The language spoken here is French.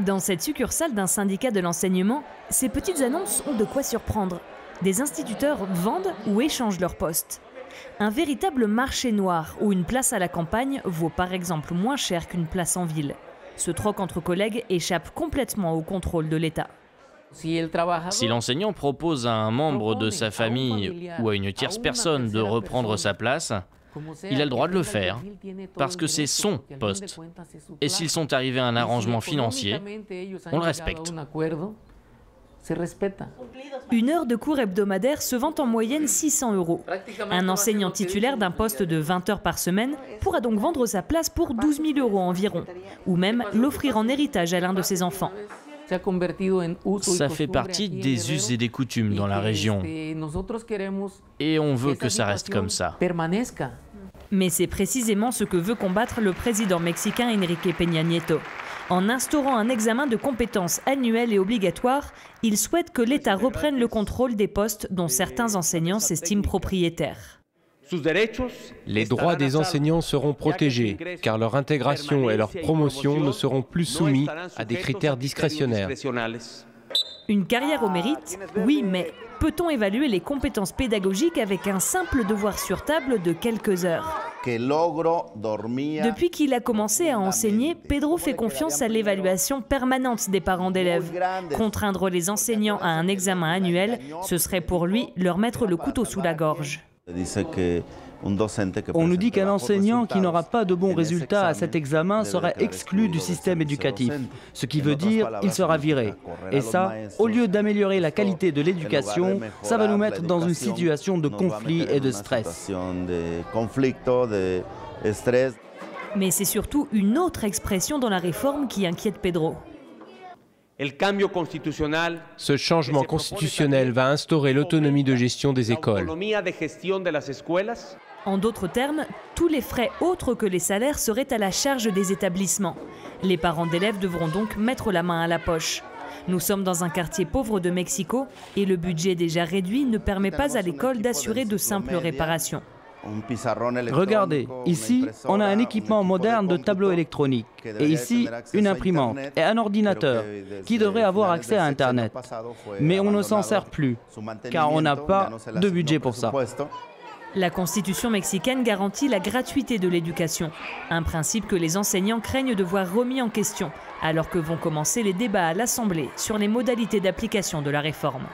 Dans cette succursale d'un syndicat de l'enseignement, ces petites annonces ont de quoi surprendre. Des instituteurs vendent ou échangent leurs postes. Un véritable marché noir où une place à la campagne vaut par exemple moins cher qu'une place en ville. Ce troc entre collègues échappe complètement au contrôle de l'État. Si l'enseignant propose à un membre de sa famille ou à une tierce personne de reprendre sa place, il a le droit de le faire, parce que c'est son poste. Et s'ils sont arrivés à un arrangement financier, on le respecte. Une heure de cours hebdomadaire se vend en moyenne 600 €. Un enseignant titulaire d'un poste de 20 heures par semaine pourra donc vendre sa place pour 12 000 € environ, ou même l'offrir en héritage à l'un de ses enfants. Ça fait partie des us et des coutumes dans la région. Et on veut que ça reste comme ça. Mais c'est précisément ce que veut combattre le président mexicain Enrique Peña Nieto. En instaurant un examen de compétences annuel et obligatoire, il souhaite que l'État reprenne le contrôle des postes dont certains enseignants s'estiment propriétaires. Les droits des enseignants seront protégés, car leur intégration et leur promotion ne seront plus soumis à des critères discrétionnaires. Une carrière au mérite, oui, mais peut-on évaluer les compétences pédagogiques avec un simple devoir sur table de quelques heures? Depuis qu'il a commencé à enseigner, Pedro fait confiance à l'évaluation permanente des parents d'élèves. Contraindre les enseignants à un examen annuel, ce serait pour lui leur mettre le couteau sous la gorge. On nous dit qu'un enseignant qui n'aura pas de bons résultats à cet examen sera exclu du système éducatif, ce qui veut dire qu'il sera viré. Et ça, au lieu d'améliorer la qualité de l'éducation, ça va nous mettre dans une situation de conflit et de stress. Mais c'est surtout une autre expression dans la réforme qui inquiète Pedro. Ce changement constitutionnel va instaurer l'autonomie de gestion des écoles. En d'autres termes, tous les frais autres que les salaires seraient à la charge des établissements. Les parents d'élèves devront donc mettre la main à la poche. Nous sommes dans un quartier pauvre de Mexico et le budget déjà réduit ne permet pas à l'école d'assurer de simples réparations. Regardez, ici, on a un équipement moderne de tableau électronique. Et ici, une imprimante et un ordinateur qui devrait avoir accès à Internet. Mais on ne s'en sert plus, car on n'a pas de budget pour ça. La Constitution mexicaine garantit la gratuité de l'éducation, un principe que les enseignants craignent de voir remis en question, alors que vont commencer les débats à l'Assemblée sur les modalités d'application de la réforme.